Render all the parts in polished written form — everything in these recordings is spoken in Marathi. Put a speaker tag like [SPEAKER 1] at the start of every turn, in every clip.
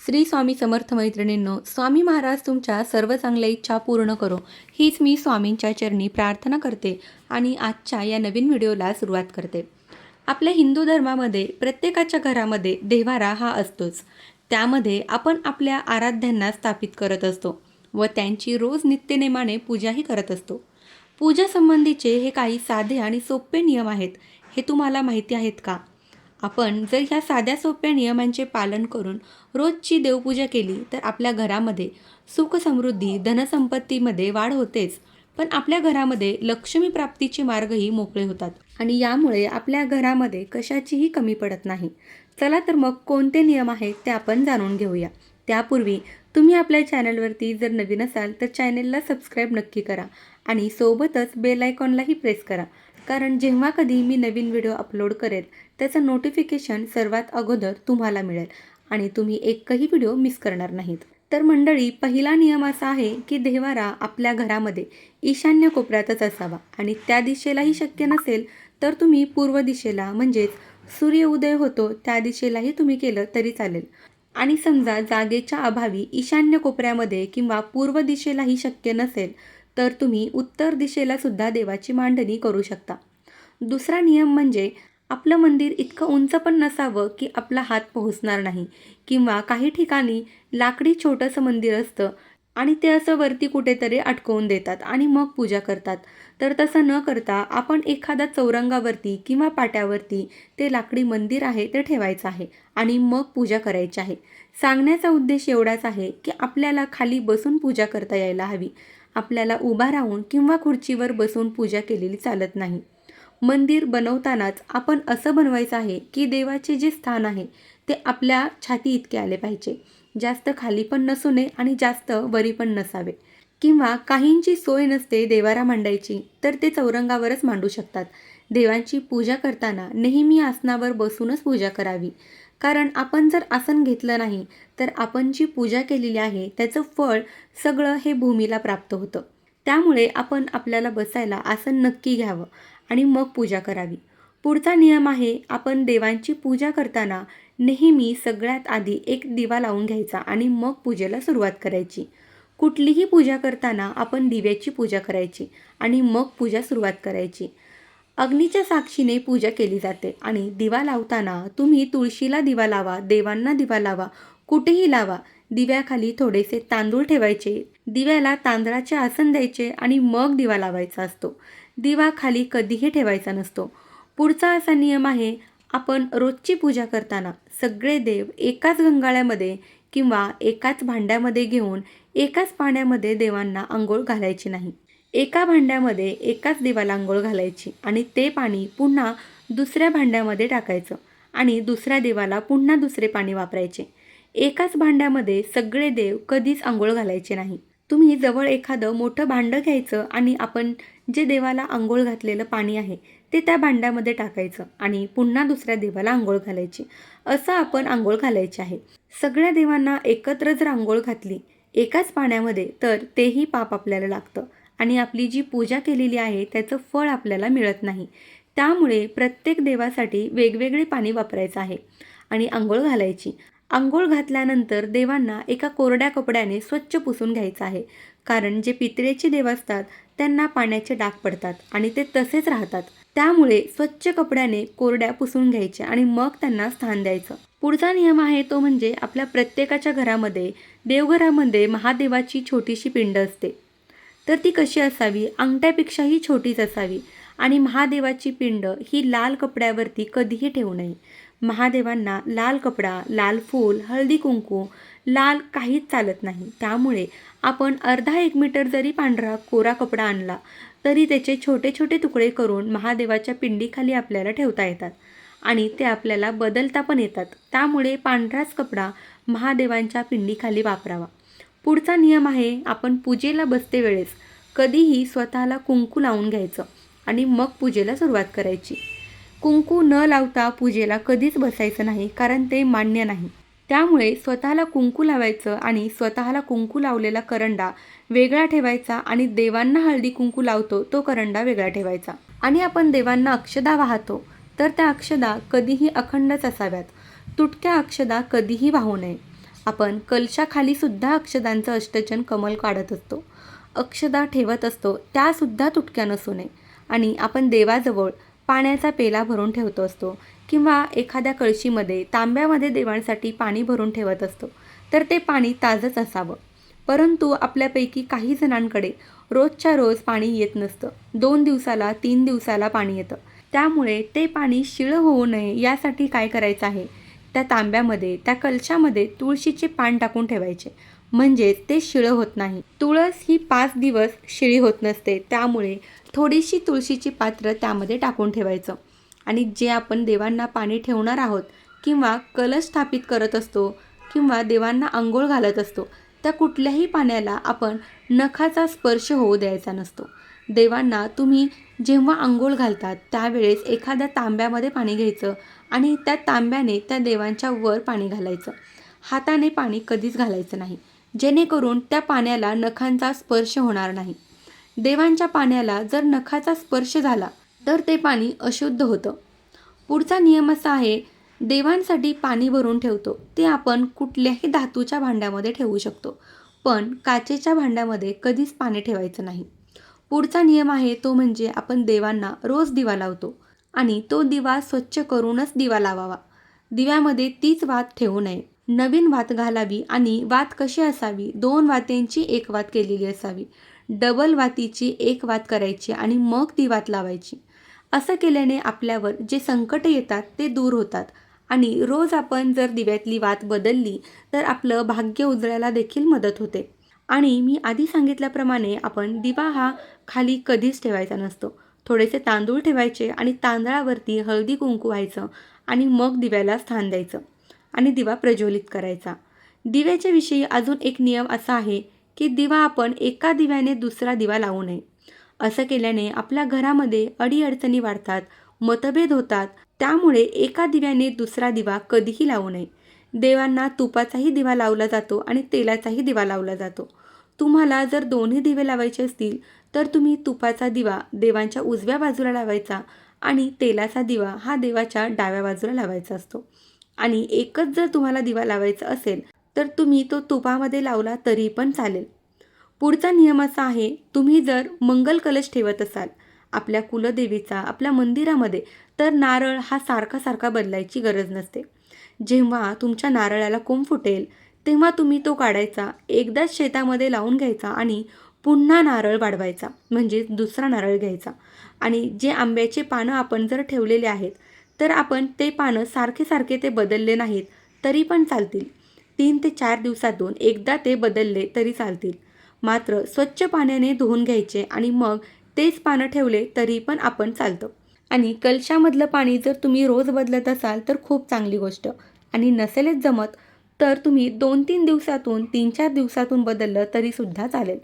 [SPEAKER 1] श्री स्वामी समर्थ मैत्रिणींनो, स्वामी महाराज तुमच्या सर्व चांगल्या इच्छा पूर्ण करो, हीच मी स्वामींच्या चरणी प्रार्थना करते आणि आजच्या या नवीन व्हिडिओला सुरुवात करते. आपल्या हिंदू धर्मामध्ये प्रत्येकाच्या घरामध्ये देव्हारा हा असतोच. त्यामध्ये आपण आपल्या आराध्यांना स्थापित करत असतो व त्यांची रोज नित्यनेमाने पूजाही करत असतो. पूजा संबंधीचे हे काही साधे आणि सोपे नियम आहेत. हे तुम्हाला माहिती आहेत का? आपण जर ह्या साध्या सोप्या नियमांचे पालन करून रोजची देवपूजा केली तर आपल्या घरामध्ये सुख समृद्धी धनसंपत्तीमध्ये वाढ होतेच, पण आपल्या घरामध्ये लक्ष्मी प्राप्तीचे मार्गही मोकळे होतात आणि यामुळे आपल्या घरामध्ये कशाचीही कमी पडत नाही. चला तर मग कोणते नियम आहेत ते आपण जाणून घेऊया. त्यापूर्वी तुम्ही आपल्या चॅनलवरती जर नवीन असाल तर चॅनलला सबस्क्राईब नक्की करा आणि सोबतच बेल आयकॉनलाही प्रेस करा, कारण जेव्हा कधी मी नवीन व्हिडिओ अपलोड करेल त्याचं नोटिफिकेशन सर्वात अगोदर तुम्हाला मिळेल आणि तुम्ही एकही व्हिडिओ मिस करणार नाहीत. तर मंडळी, पहिला नियम असा आहे की देव्हारा आपल्या घरामध्ये ईशान्य कोपऱ्यातच असावा आणि त्या दिशेलाही शक्य नसेल तर तुम्ही पूर्व दिशेला म्हणजेच सूर्य उदय होतो त्या दिशेलाही तुम्ही केलं तरी चालेल. आणि समजा जागेच्या अभावी ईशान्य कोपऱ्यामध्ये किंवा पूर्व दिशेलाही शक्य नसेल तर तुम्ही उत्तर दिशेला सुद्धा देवाची मांडणी करू शकता. दुसरा नियम म्हणजे आपलं मंदिर इतकं उंच पण नसावं की आपला हात पोहोचणार नाही, किंवा काही ठिकाणी लाकडी छोटंसं मंदिर असतं आणि ते असं वरती कुठेतरी अटकवून देतात आणि मग पूजा करतात. तर तसं न करता आपण एखाद्या चौरंगावरती किंवा पाट्यावरती ते लाकडी मंदिर आहे ते ठेवायचं आहे आणि मग पूजा करायची आहे. सांगण्याचा उद्देश एवढाच आहे की आपल्याला खाली बसून पूजा करता यायला हवी. आपल्याला उभा राहून किंवा खुर्चीवर बसून पूजा केलेली चालत नाही. मंदिर बनवतानाच आपण असं बनवायचं आहे की देवाचे जे स्थान आहे ते आपल्या छाती इतके आले पाहिजे. जास्त खाली पण नसू नये आणि जास्त वरी पण नसावे. किंवा काहींची सोय नसते देवारा मांडायची तर ते चौरंगावरच मांडू शकतात. देवांची पूजा करताना नेहमी आसनावर बसूनच पूजा करावी, कारण आपण जर आसन घेतलं नाही तर आपण जी पूजा केलेली आहे त्याचं फळ सगळं हे भूमीला प्राप्त होतं. त्यामुळे आपण आपल्याला बसायला आसन नक्की घ्यावं आणि मग पूजा करावी. पुढचा नियम आहे, आपण देवांची पूजा करताना नेहमी सगळ्यात आधी एक दिवा लावून घ्यायचा आणि मग पूजेला सुरुवात करायची. कुठलीही पूजा करताना आपण दिव्याची पूजा करायची आणि मग पूजा सुरुवात करायची. अग्नीच्या साक्षीने पूजा केली जाते आणि दिवा लावताना तुम्ही तुळशीला दिवा लावा, देवांना दिवा लावा, कुठेही लावा. दिव्याखाली थोडेसे तांदूळ ठेवायचे, दिव्याला तांदळाचे आसन द्यायचे आणि मग दिवा लावायचा असतो. दिवा खाली कधीही ठेवायचा नसतो. पुढचा असा नियम आहे, आपण रोजची पूजा करताना सगळे देव एकाच गंगाळ्यामध्ये किंवा एकाच भांड्यामध्ये घेऊन एकाच पाण्यामध्ये देवांना आंघोळ घालायची नाही. एका भांड्यामध्ये एकाच देवाला आंघोळ घालायची आणि ते पाणी पुन्हा दुसऱ्या भांड्यामध्ये टाकायचं आणि दुसऱ्या देवाला पुन्हा दुसरे पाणी वापरायचे. एकाच भांड्यामध्ये सगळे देव कधीच आंघोळ घालायचे नाही. तुम्ही जवळ एखादं मोठं भांडं घ्यायचं आणि आपण जे देवाला आंघोळ घातलेलं पाणी आहे ते त्या भांड्यामध्ये टाकायचं आणि पुन्हा दुसऱ्या देवाला आंघोळ घालायची. असं आपण आंघोळ घालायची आहे. सगळ्या देवांना एकत्र जर आंघोळ घातली एकाच पाण्यामध्ये तर तेही पाप आपल्याला लागतं आणि आपली जी पूजा केलेली आहे त्याचं फळ आपल्याला मिळत नाही. त्यामुळे प्रत्येक देवासाठी वेगवेगळे पाणी वापरायचं आहे आणि आंघोळ घालायची. आंघोळ घातल्यानंतर देवांना एका कोरड्या कपड्याने स्वच्छ पुसून घ्यायचं आहे, कारण जे पितळेचे देव असतात त्यांना पाण्याचे डाग पडतात आणि ते तसेच राहतात. त्यामुळे स्वच्छ कपड्याने कोरड्या पुसून घ्यायचे आणि मग त्यांना स्थान द्यायचं. पुढचा नियम आहे तो म्हणजे आपल्या प्रत्येकाच्या घरामध्ये देवघरामध्ये महादेवाची छोटीशी पिंड असते. तर ती कशी असावी? अंगठ्यापेक्षाही छोटीच असावी आणि महादेवाची पिंड ही लाल कपड्यावरती कधीही ठेवू नये. महादेवांना लाल कपडा, लाल फूल, हळदी कुंकू, लाल काहीच चालत नाही. त्यामुळे आपण अर्धा 1 मीटर जरी पांढरा कोरा कपडा आणला तरी त्याचे छोटे छोटे तुकडे करून महादेवाच्या पिंडीखाली आपल्याला ठेवता येतात आणि ते आपल्याला बदलता पण येतात. त्यामुळे पांढराच कपडा महादेवांच्या पिंडीखाली वापरावा. पुढचा नियम आहे, आपण पूजेला बसते वेळेस कधीही स्वतःला कुंकू लावून घ्यायचं आणि मग पूजेला सुरुवात करायची. कुंकू न लावता पूजेला कधीच बसायचं नाही, कारण ते मान्य नाही. त्यामुळे स्वतःला कुंकू लावायचं आणि स्वतःला कुंकू लावलेला करंडा वेगळा ठेवायचा आणि देवांना हळदी कुंकू लावतो तो करंडा वेगळा ठेवायचा. आणि आपण देवांना अक्षदा वाहतो तर त्या अक्षदा कधीही अखंडच असाव्यात. तुटक्या अक्षदा कधीही वाहू नये. आपण कलशाखाली सुद्धा अक्षदांचं अष्टचन कमल काढत असतो, अक्षदा ठेवत असतो, त्यासुद्धा तुटक्या नसू नये. आणि आपण देवाजवळ पाण्याचा पेला भरून ठेवतो असतो किंवा एखाद्या कळशीमध्ये तांब्यामध्ये देवांसाठी पाणी भरून ठेवत असतो, तर ते पाणी ताजंच असावं. परंतु आपल्यापैकी काही जणांकडे रोजच्या रोज पाणी येत नसतं, 2 दिवसाला 3 दिवसाला पाणी येतं. त्यामुळे ते पाणी शिळं होऊ नये यासाठी काय करायचं आहे, त्या तांब्यामध्ये त्या कलशामध्ये तुळशीचे पान टाकून ठेवायचे, म्हणजेच ते शिळं होत नाही. तुळस ही 5 दिवस शिळी होत नसते, त्यामुळे थोडीशी तुळशीची पात्र त्यामध्ये टाकून ठेवायचं. आणि जे आपण देवांना पाणी ठेवणार आहोत किंवा कलश स्थापित करत असतो किंवा देवांना अंघोळ घालत असतो, त्या कुठल्याही पाण्याला आपण नखाचा स्पर्श होऊ द्यायचा नसतो. देवांना तुम्ही जेव्हा अंघोळ घालतात त्यावेळेस एखाद्या तांब्यामध्ये पाणी घ्यायचं आणि त्या तांब्याने त्या देवांच्या वर पाणी घालायचं. हाताने पाणी कधीच घालायचं नाही, जेणेकरून त्या पाण्याला नखांचा स्पर्श होणार नाही. देवांच्या पाण्याला जर नखाचा स्पर्श झाला तर ते पाणी अशुद्ध होतं. पुढचा नियम असा आहे, देवांसाठी पाणी भरून ठेवतो ते आपण कुठल्याही धातूच्या भांड्यामध्ये ठेवू शकतो, पण काचेच्या भांड्यामध्ये कधीच पाणी ठेवायचं नाही. पुढचा नियम आहे तो म्हणजे आपण देवांना रोज दिवा लावतो आणि तो दिवा स्वच्छ करूनच दिवा लावावा. दिव्यामध्ये तीच वात ठेवू नये, नवीन वात घालावी. आणि वात कशी असावी, 2 वातींची 1 वात केलेली असावी. डबल वातीची 1 वात करायची आणि मग ती वात लावायची. असं केल्याने आपल्यावर जे संकट येतात ते दूर होतात. आणि रोज आपण जर दिव्यातली वात बदलली तर आपलं भाग्य उजळायला देखील मदत होते. आणि मी आधी सांगितल्याप्रमाणे आपण दिवा हा खाली कधीच ठेवायचा नसतो. थोडेसे तांदूळ ठेवायचे आणि तांदळावरती हळदी कुंकू व्हायचं आणि मग दिव्याला स्थान द्यायचं आणि दिवा प्रज्वलित करायचा. दिव्याच्या विषयी अजून एक नियम असा आहे की दिवा आपण एका दिव्याने दुसरा दिवा लावू नये. असं केल्याने आपल्या घरामध्ये अडीअडचणी वाढतात, मतभेद होतात. त्यामुळे एका दिव्याने दुसरा दिवा कधीही लावू नये. देवांना तुपाचाही दिवा लावला जातो आणि तेलाचाही दिवा लावला जातो. तुम्हाला जर दोन्ही दिवे लावायचे असतील तर तुम्ही तुपाचा दिवा देवांच्या उजव्या बाजूला लावायचा आणि तेलाचा दिवा हा देवाच्या डाव्या बाजूला लावायचा असतो. आणि एकच जर तुम्हाला दिवा लावायचा असेल तर तुम्ही तो तुपामध्ये लावला तरी पण चालेल. पुढचा नियम असा आहे, तुम्ही जर मंगल कलश ठेवत असाल आपल्या कुलदेवीचा आपल्या मंदिरामध्ये, तर नारळ हा सारखा सारखा बदलायची गरज नसते. जेव्हा तुमच्या नारळाला कोंब फुटेल तेव्हा तुम्ही तो काढायचा, एकदाच शेतामध्ये लावून घ्यायचा आणि पुन्हा नारळ वाढवायचा, म्हणजे दुसरा नारळ घ्यायचा. आणि जे आंब्याचे पानं आपण जर ठेवलेले आहेत तर आपण ते पानं सारखे सारखे ते बदलले नाहीत तरी पण चालतील. 3 ते 4 दिवसातून एकदा ते बदलले तरी चालतील. मात्र स्वच्छ पाण्याने धुवून घ्यायचे आणि मग तेच पानं ठेवले तरी पण आपण चालतं. आणि कलशामधलं पाणी जर तुम्ही रोज बदलत असाल तर खूप चांगली गोष्ट. आणि नसेलच जमत तर तुम्ही 2-3 दिवसातून 3-4 दिवसातून बदललं तरीसुद्धा चालेल.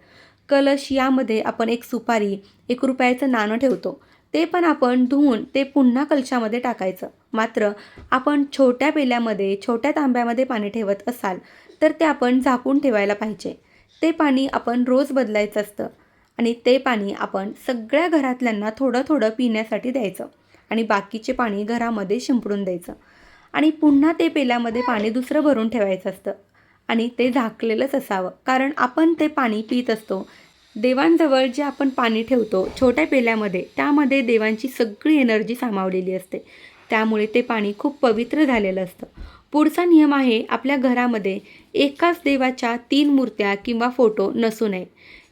[SPEAKER 1] कलश यामध्ये आपण एक सुपारी, 1 रुपयाचं नाणं ठेवतो, ते पण आपण धुवून ते पुन्हा कलशामध्ये टाकायचं. मात्र आपण छोट्या पेल्यामध्ये छोट्या तांब्यामध्ये पाणी ठेवत असाल तर ते आपण झाकून ठेवायला पाहिजे. ते पाणी आपण रोज बदलायचं असतं आणि ते पाणी आपण सगळ्या घरातल्यांना थोडं थोडं पिण्यासाठी द्यायचं आणि बाकीचे पाणी घरामध्ये शिंपडून द्यायचं. आणि पुन्हा ते पेल्यामध्ये पाणी दुसरं भरून ठेवायचं असतं आणि ते झाकलेलंच असावं, कारण आपण ते पाणी पित असतो. देवांजवळ जे आपण पाणी ठेवतो छोट्या पेल्यामध्ये, त्यामध्ये देवांची सगळी एनर्जी सामावलेली असते, त्यामुळे ते पाणी खूप पवित्र झालेलं असतं. पुढचा नियम आहे, आपल्या घरामध्ये एकाच देवाच्या 3 मूर्त्या किंवा फोटो नसू नये.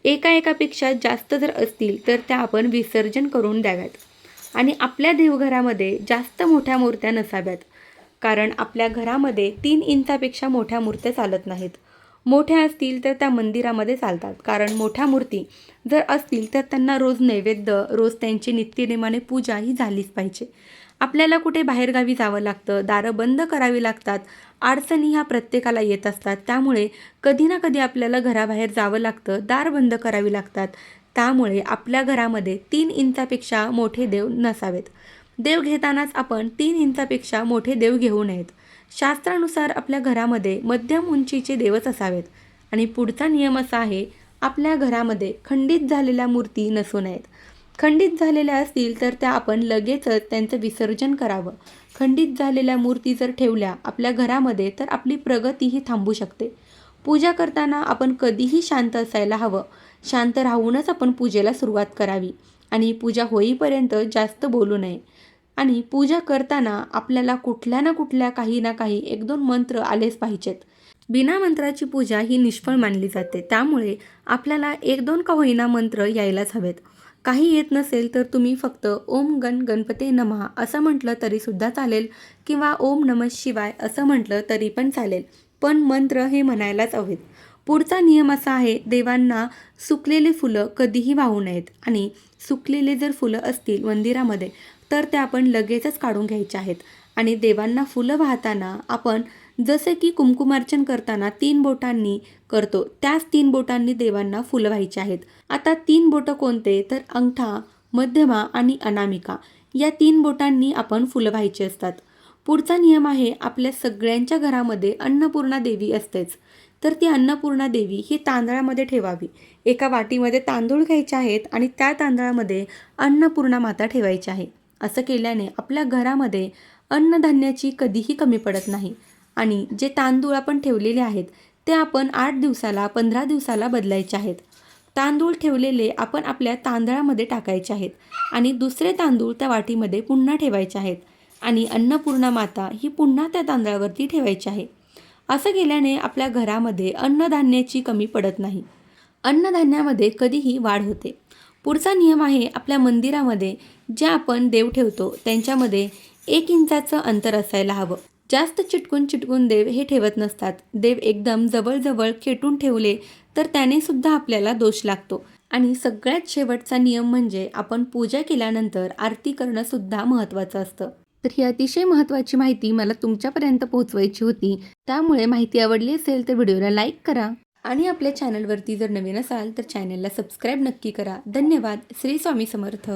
[SPEAKER 1] एकापेक्षा जास्त जर असतील तर त्या आपण विसर्जन करून द्याव्यात. आणि आपल्या देवघरामध्ये जास्त मोठ्या मूर्त्या नसाव्यात, कारण आपल्या घरामध्ये 3 इंचापेक्षा मोठ्या मूर्त्या चालत नाहीत. मोठ्या असतील तर त्या मंदिरामध्ये चालतात, कारण मोठ्या मूर्ती जर असतील तर त्यांना रोज नैवेद्य, रोज त्यांची नित्यनेमाने पूजा ही झालीच पाहिजे. आपल्याला कुठे बाहेरगावी जावं लागतं, दारं बंद करावी लागतात, अडचणी ह्या प्रत्येकाला येत असतात. त्यामुळे कधी ना कधी आपल्याला घराबाहेर जावं लागतं, दार बंद करावी लागतात. त्यामुळे आपल्या घरामध्ये 3 इंचापेक्षा मोठे देव नसावेत. देव घेतानाच आपण 3 इंचापेक्षा मोठे देव घेऊ नयेत. शास्त्रानुसार आपल्या घरामध्ये मध्यम उंचीचे देवच असावेत. आणि पुढचा नियम असा आहे, आपल्या घरामध्ये खंडित झालेल्या मूर्ती नसू नयेत. खंडित झालेल्या असतील तर त्या आपण लगेचच त्यांचं विसर्जन करावं, खंडित झालेल्या मूर्ती जर ठेवल्या आपल्या घरामध्ये तर आपली प्रगतीही थांबू शकते. पूजा करताना आपण कधीही शांत असायला हवं. शांत राहूनच आपण पूजेला सुरुवात करावी आणि पूजा होईपर्यंत जास्त बोलू नये. आणि पूजा करताना आपल्याला कुठल्या ना कुठल्या काही ना काही 1-2 मंत्र आलेच पाहिजेत. बिना मंत्राची पूजा ही निष्फळ मानली जाते. त्यामुळे आपल्याला 1-2 का होईना मंत्र यायलाच हवेत. काही येत नसेल तर तुम्ही फक्त ओम गणपते नमः असं म्हटलं तरीसुद्धा चालेल किंवा ओम नमः शिवाय असं म्हटलं तरी पण चालेल. पण मंत्र हे म्हणायलाच हवेत. पुढचा नियम असा आहे, देवांना सुकलेली फुलं कधीही वाहू नयेत आणि सुकलेले जर फुलं असतील मंदिरामध्ये तर ते आपण लगेचच काढून घ्यायचे आहेत. आणि देवांना फुलं वाहताना आपण जसे की कुंकुमार्चन करताना 3 बोटांनी करतो त्याच 3 बोटांनी देवांना फुलं व्हायची आहेत. आता 3 बोटं कोणते तर अंगठा, मध्यमा आणि अनामिका या 3 बोटांनी आपण फुलं व्हायची असतात. पुढचा नियम आहे, आपल्या सगळ्यांच्या घरामध्ये अन्नपूर्णा देवी असतेच. तर ती अन्नपूर्णा देवी ही तांदळामध्ये ठेवावी. एका वाटीमध्ये तांदूळ घ्यायचे आहेत आणि त्या तांदळामध्ये अन्नपूर्णा माता ठेवायची आहे. असं केल्याने आपल्या घरामध्ये अन्नधान्याची कधीही कमी पडत नाही. आणि जे तांदूळ आपण ठेवलेले आहेत ते आपण 8 दिवसाला 15 दिवसाला बदलायचे आहेत. तांदूळ ठेवलेले आपण आपल्या तांदळामध्ये टाकायचे आहेत आणि दुसरे तांदूळ त्या वाटीमध्ये पुन्हा ठेवायचे आहेत आणि अन्नपूर्णा माता ही पुन्हा त्या तांदळावरती ठेवायची आहे. असं केल्याने आपल्या घरामध्ये अन्नधान्याची कमी पडत नाही. अन्नधान्यामध्ये कधीही वाढ होते. पुढचा नियम आहे, आपल्या मंदिरामध्ये जे आपण देव ठेवतो त्यांच्यामध्ये 1 इंचाचं अंतर असायला हवं. जास्त चिटकून देव हे ठेवत नसतात. देव एकदम जवळ खेटून ठेवले तर त्याने सुद्धा आपल्याला दोष लागतो. आणि सगळ्यात शेवटचा नियम म्हणजे आपण पूजा केल्यानंतर आरती करणं सुद्धा महत्त्वाचं असतं. तर ही अतिशय महत्त्वाची माहिती मला तुमच्यापर्यंत पोहोचवायची होती. त्यामुळे माहिती आवडली असेल तर व्हिडिओला लाईक करा आणि आपल्या चॅनलवरती जर नवीन असाल तर चॅनलला सबस्क्राईब नक्की करा. धन्यवाद. श्री स्वामी समर्थ.